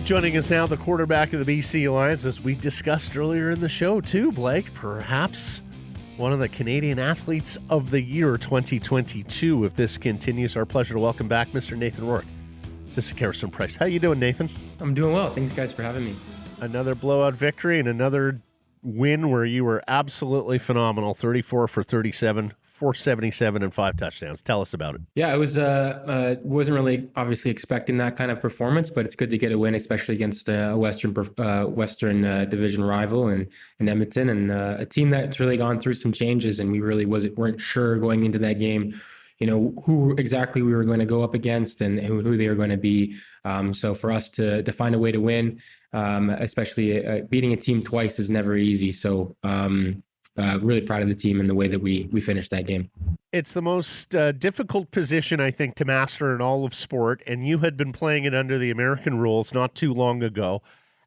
Joining us now, the quarterback of the BC Alliance, as we discussed earlier in the show too, Blake, perhaps one of the Canadian Athletes of the Year 2022. If this continues, our pleasure to welcome back Mr. Nathan Rourke to Sekeres and Price. How you doing, Nathan? I'm doing well. Thanks, guys, for having me. Another blowout victory and another win where you were absolutely phenomenal. 34 for 37, 477 and 5 touchdowns. Tell us about it. Yeah, I wasn't really obviously expecting that kind of performance, but it's good to get a win, especially against a Western Division rival in Edmonton, and a team that's really gone through some changes, and we really weren't sure going into that game, who exactly we were going to go up against and who they were going to be. So for us to find a way to win, especially beating a team twice, is never easy. So really proud of the team and the way that we finished that game. It's the most difficult position, I think, to master in all of sport, and you had been playing it under the American rules not too long ago.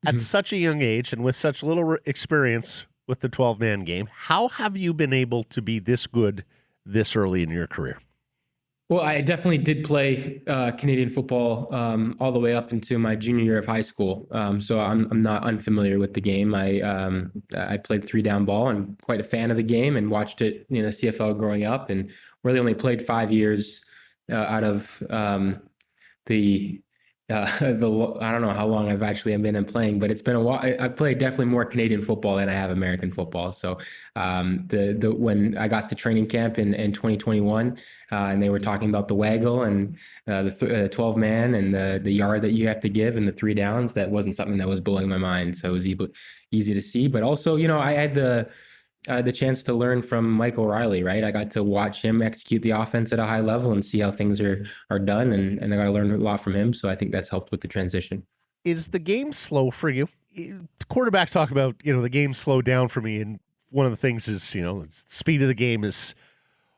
At such a young age and with such little experience with the 12-man game, how have you been able to be this good this early in your career? Well, I definitely did play Canadian football all the way up into my junior year of high school. So I'm not unfamiliar with the game. I played 3-down ball and quite a fan of the game and watched it, CFL growing up, and really only played 5 years out of I don't know how long I've actually been in playing, but it's been a while. I played definitely more Canadian football than I have American football. So when I got to training camp in 2021, and they were talking about the waggle and the 12-man and the yard that you have to give and the 3 downs, that wasn't something that was blowing my mind. So it was easy to see. But also, I had the chance to learn from Mike O'Reilly, right? I got to watch him execute the offense at a high level and see how things are done, and I got to learn a lot from him. So I think that's helped with the transition. Is the game slow for you? Quarterbacks talk about, the game slowed down for me, and one of the things is, speed of the game is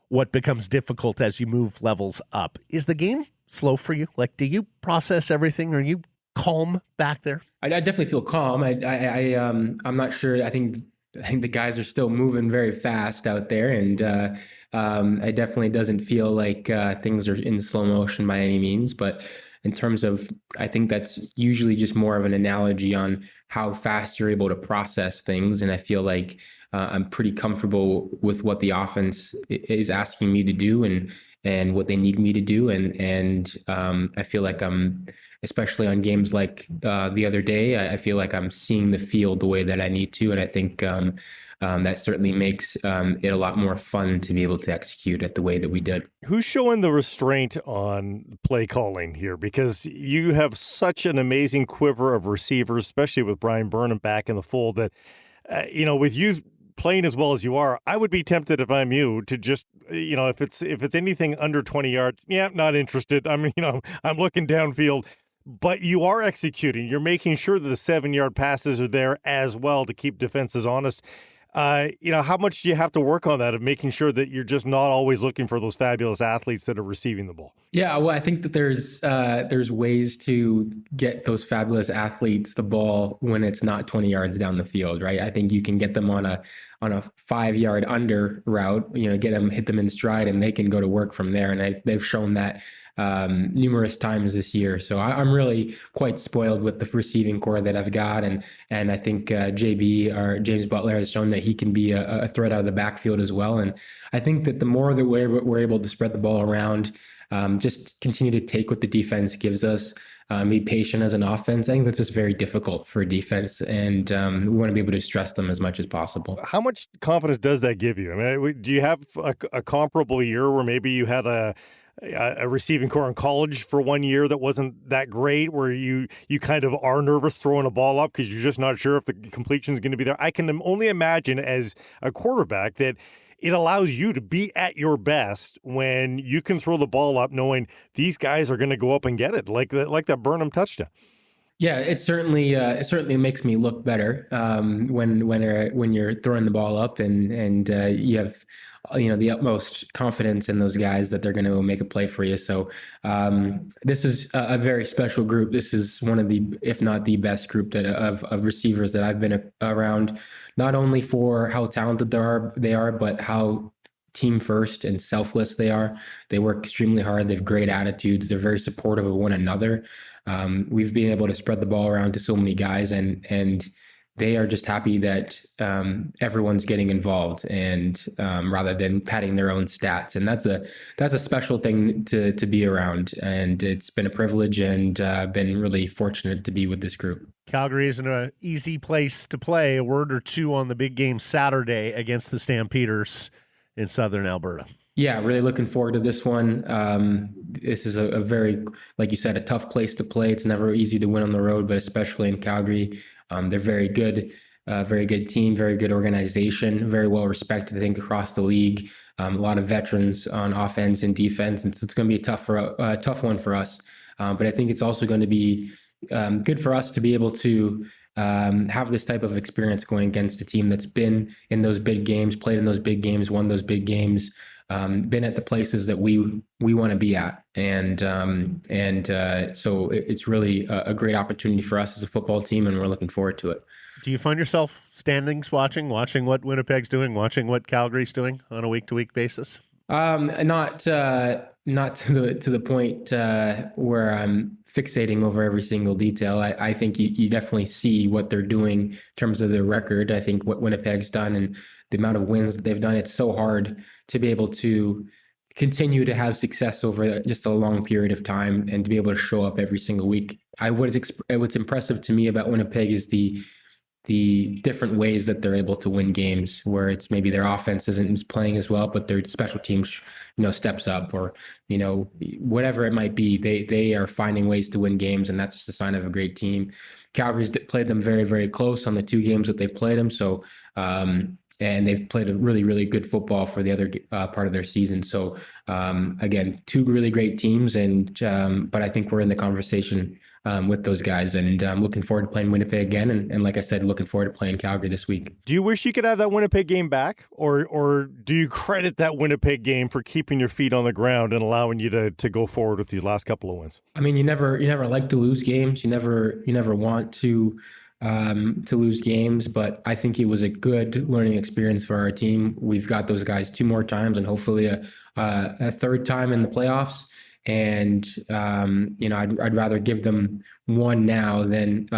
what becomes difficult as you move levels up. Is the game slow for you? Like, do you process everything? Are you calm back there? I definitely feel calm. I'm not sure. I think the guys are still moving very fast out there, and it definitely doesn't feel like things are in slow motion by any means. But in terms of, I think that's usually just more of an analogy on how fast you're able to process things. And I feel like I'm pretty comfortable with what the offense is asking me to do and what they need me to do. And I feel like I'm, especially on games like the other day, I feel like I'm seeing the field the way that I need to. And I think that certainly makes it a lot more fun to be able to execute it the way that we did. Who's showing the restraint on play calling here? Because you have such an amazing quiver of receivers, especially with Brian Burnham back in the fold, that, with you playing as well as you are, I would be tempted, if I'm you, to just, if it's anything under 20 yards, not interested. I mean, I'm looking downfield. But you are executing. You're making sure that the 7-yard passes are there as well to keep defenses honest. How much do you have to work on that of making sure that you're just not always looking for those fabulous athletes that are receiving the ball? Yeah, well, I think that there's ways to get those fabulous athletes the ball when it's not 20 yards down the field, right? I think you can get them on a 5-yard under route, hit them in stride, and they can go to work from there. And they've shown that numerous times this year. So I'm really quite spoiled with the receiving core that I've got. And I think JB, or James Butler, has shown that he can be a threat out of the backfield as well. And I think that the more that we're able to spread the ball around, just continue to take what the defense gives us, be patient as an offense. I think that's just very difficult for a defense, and we want to be able to stress them as much as possible. How much confidence does that give you? I mean, do you have a comparable year where maybe you had a receiving core in college for 1 year that wasn't that great, where you kind of are nervous throwing a ball up because you're just not sure if the completion is going to be there? I can only imagine as a quarterback that it allows you to be at your best when you can throw the ball up knowing these guys are going to go up and get it, like that Burnham touchdown. Yeah, it certainly makes me look better when you're throwing the ball up and you have the utmost confidence in those guys that they're going to make a play for you. So this is a very special group. This is one of the, if not the best group of receivers that I've been around, not only for how talented they are, but how team first and selfless they are. They work extremely hard. They have great attitudes. They're very supportive of one another. We've been able to spread the ball around to so many guys, and they are just happy that everyone's getting involved, and rather than padding their own stats. And that's a special thing to be around. And it's been a privilege, and been really fortunate to be with this group. Calgary isn't an easy place to play. A word or two on the big game Saturday against the Stampeders in Southern Alberta. Yeah, really looking forward to this one. This is a very, like you said, a tough place to play. It's never easy to win on the road, but especially in Calgary. They're very good team, very good organization, very well respected, I think, across the league. A lot of veterans on offense and defense, and so it's going to be a tough one for us. But I think it's also going to be good for us to be able to have this type of experience going against a team that's been in those big games, played in those big games, won those big games, been at the places that we want to be at. And so it's really a great opportunity for us as a football team, and we're looking forward to it. Do you find yourself standings watching what Winnipeg's doing, watching what Calgary's doing on a week-to-week basis? Not to the point where I'm fixating over every single detail. I think you definitely see what they're doing in terms of their record. I think what Winnipeg's done and the amount of wins that they've done, it's so hard to be able to continue to have success over just a long period of time and to be able to show up every single week. What's impressive to me about Winnipeg is the different ways that they're able to win games, where it's maybe their offense isn't playing as well, but their special teams, steps up, or, whatever it might be, they are finding ways to win games. And that's just a sign of a great team. Calgary's played them very, very close on the 2 games that they've played them. So, and they've played a really, really good football for the other part of their season. So, again, 2 really great teams, but I think we're in the conversation with those guys, and I'm looking forward to playing Winnipeg again. And like I said, looking forward to playing Calgary this week. Do you wish you could have that Winnipeg game back, or do you credit that Winnipeg game for keeping your feet on the ground and allowing you to go forward with these last couple of wins? I mean, you never like to lose games. You never want to lose games, but I think it was a good learning experience for our team. We've got those guys 2 more times, and hopefully a 3rd time in the playoffs. And I'd rather give them 1 now than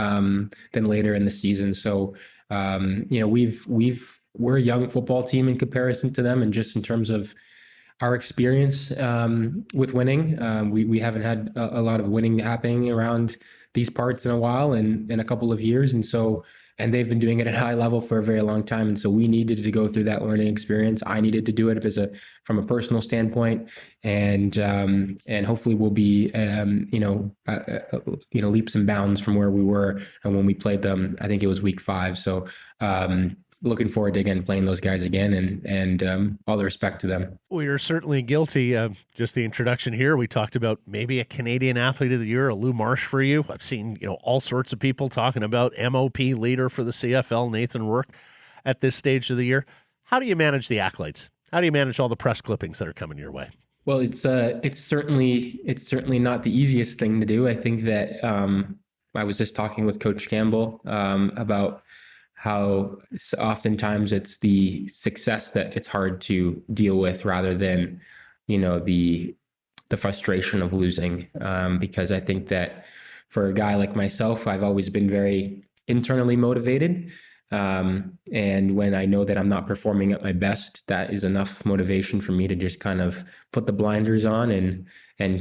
later in the season. So we're a young football team in comparison to them, and just in terms of our experience with winning, we haven't had a lot of winning happening around these parts in a while, and in a couple of years, and they've been doing it at a high level for a very long time. And so we needed to go through that learning experience. I needed to do it from a personal standpoint, and hopefully we'll be, leaps and bounds from where we were and when we played them. I think it was week 5. So, looking forward to again playing those guys again, and all the respect to them. We are certainly guilty. Just the introduction here, we talked about maybe a Canadian Athlete of the Year, a Lou Marsh for you. I've seen all sorts of people talking about MOP leader for the CFL, Nathan Rourke, at this stage of the year. How do you manage the accolades? How do you manage all the press clippings that are coming your way? Well, it's certainly not the easiest thing to do. I think that I was just talking with Coach Campbell about how oftentimes it's the success that it's hard to deal with, rather than, the frustration of losing. Because I think that for a guy like myself, I've always been very internally motivated. And when I know that I'm not performing at my best, that is enough motivation for me to just kind of put the blinders on and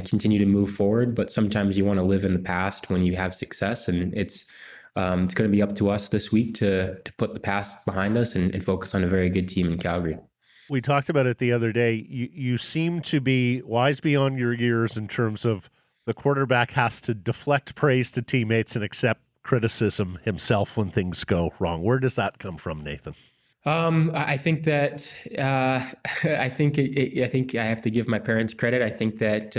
continue to move forward. But sometimes you want to live in the past when you have success, and it's going to be up to us this week to put the past behind us and focus on a very good team in Calgary. We talked about it the other day. You seem to be wise beyond your years in terms of the quarterback has to deflect praise to teammates and accept criticism himself when things go wrong. Where does that come from, Nathan? I think that I think I have to give my parents credit. I think that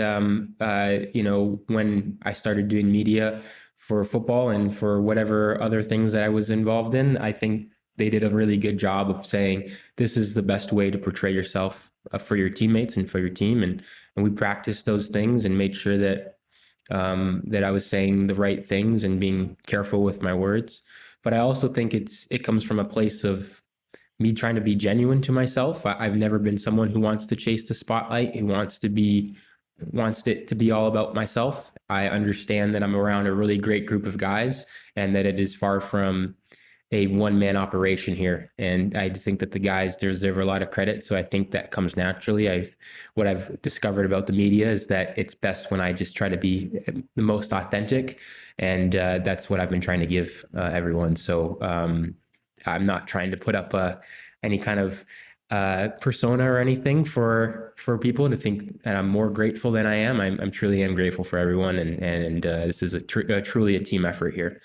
when I started doing media for football and for whatever other things that I was involved in, I think they did a really good job of saying this is the best way to portray yourself for your teammates and for your team, and we practiced those things and made sure that I was saying the right things and being careful with my words. But I also think it comes from a place of me trying to be genuine to myself. I've never been someone who wants to chase the spotlight, who wants it to be all about myself. I understand that I'm around a really great group of guys and that it is far from a one-man operation here. And I think that the guys deserve a lot of credit. So I think that comes naturally. What I've discovered about the media is that it's best when I just try to be the most authentic. And that's what I've been trying to give everyone. So I'm not trying to put up any kind of persona or anything for people to think that I'm more grateful than I am. I'm truly am grateful for everyone. And this is truly a team effort here.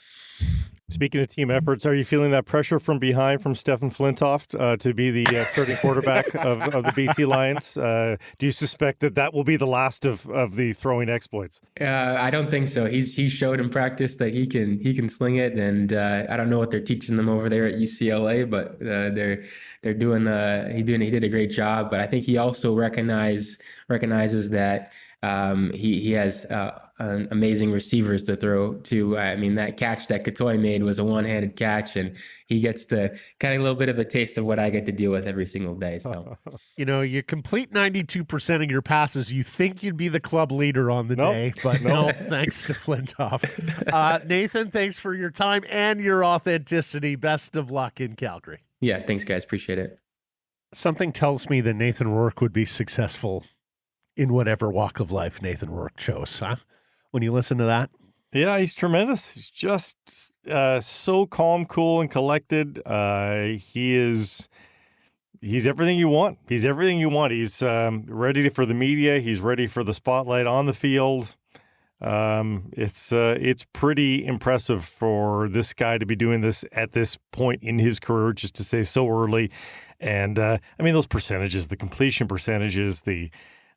Speaking of team efforts, are you feeling that pressure from behind from Stefan Flintoff to be the starting quarterback of the BC Lions? Do you suspect that will be the last of the throwing exploits? I don't think so. He's showed in practice that he can sling it, and I don't know what they're teaching them over there at UCLA, but they're doing he did a great job. But I think he also recognizes that he has amazing receivers to throw to. I mean, that catch that Katoy made was a one-handed catch, and he gets to kind of a little bit of a taste of what I get to deal with every single day. So, you complete 92% of your passes. You think you'd be the club leader on the day, but no, thanks to Flintoff. Nathan, thanks for your time and your authenticity. Best of luck in Calgary. Yeah, thanks, guys. Appreciate it. Something tells me that Nathan Rourke would be successful in whatever walk of life Nathan Rourke chose, huh? When you listen to that? Yeah, he's tremendous. He's just so calm, cool, and collected. He's everything you want. He's everything you want. He's ready for the media. He's ready for the spotlight on the field. It's pretty impressive for this guy to be doing this at this point in his career, just to say so early. And I mean, those percentages, the completion percentages, the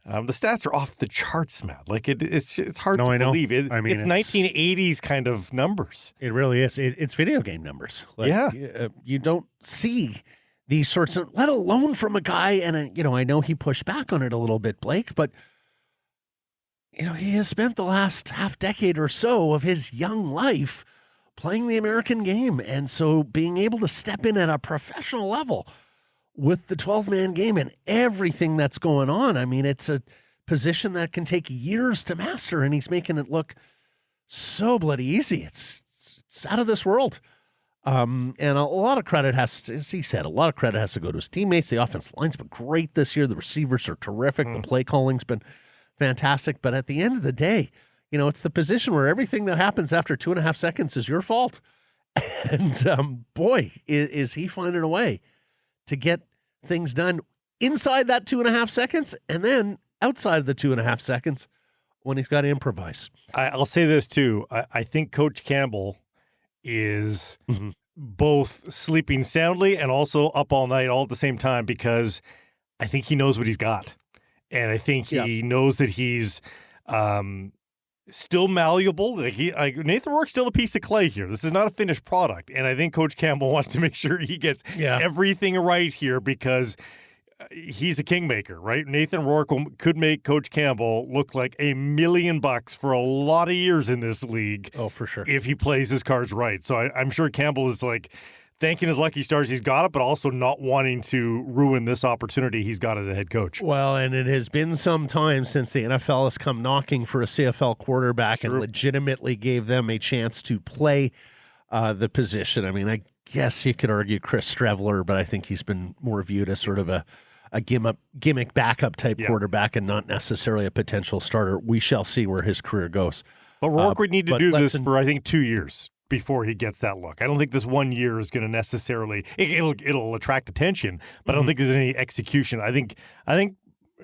stats are off the charts, Matt. Like it's hard to believe. It's 1980s kind of numbers. It really is. It's video game numbers. Like, yeah, you don't see these sorts of, let alone from a guy. And I know he pushed back on it a little bit, Blake, but he has spent the last half decade or so of his young life playing the American game, and so being able to step in at a professional level with the 12-man game and everything that's going on. I mean, it's a position that can take years to master, and he's making it look so bloody easy. It's out of this world. And a lot of credit as he said, a lot of credit has to go to his teammates. The offensive line's been great this year. The receivers are terrific. The play calling's been fantastic. But at the end of the day, it's the position where everything that happens after 2.5 seconds is your fault. And boy, is he finding a way to get things done inside that 2.5 seconds and then outside of the 2.5 seconds when he's got to improvise. I'll say this too. I think Coach Campbell is both sleeping soundly and also up all night all at the same time, because I think he knows what he's got. And I think he knows that he's still malleable. Nathan Rourke's still a piece of clay here. This is not a finished product. And I think Coach Campbell wants to make sure he gets everything right here, because he's a kingmaker, right? Nathan Rourke could make Coach Campbell look like $1 million for a lot of years in this league. Oh, for sure. If he plays his cards right. So I'm sure Campbell is thanking his lucky stars he's got it, but also not wanting to ruin this opportunity he's got as a head coach. Well, and it has been some time since the NFL has come knocking for a CFL quarterback and legitimately gave them a chance to play the position. I mean, I guess you could argue Chris Streveler, but I think he's been more viewed as sort of a gimmick backup type quarterback and not necessarily a potential starter. We shall see where his career goes. But Rourke would need to do this for, I think, 2 years before he gets that look. I don't think this 1 year is going to necessarily it'll attract attention, but I don't think there's any execution. I think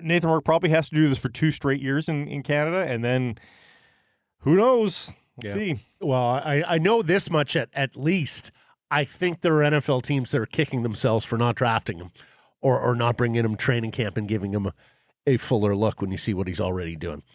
Nathan Rourke probably has to do this for 2 straight years in Canada, and then who knows? See. Well, I know this much at least. I think there are NFL teams that are kicking themselves for not drafting him or not bringing him training camp and giving him a fuller look when you see what he's already doing.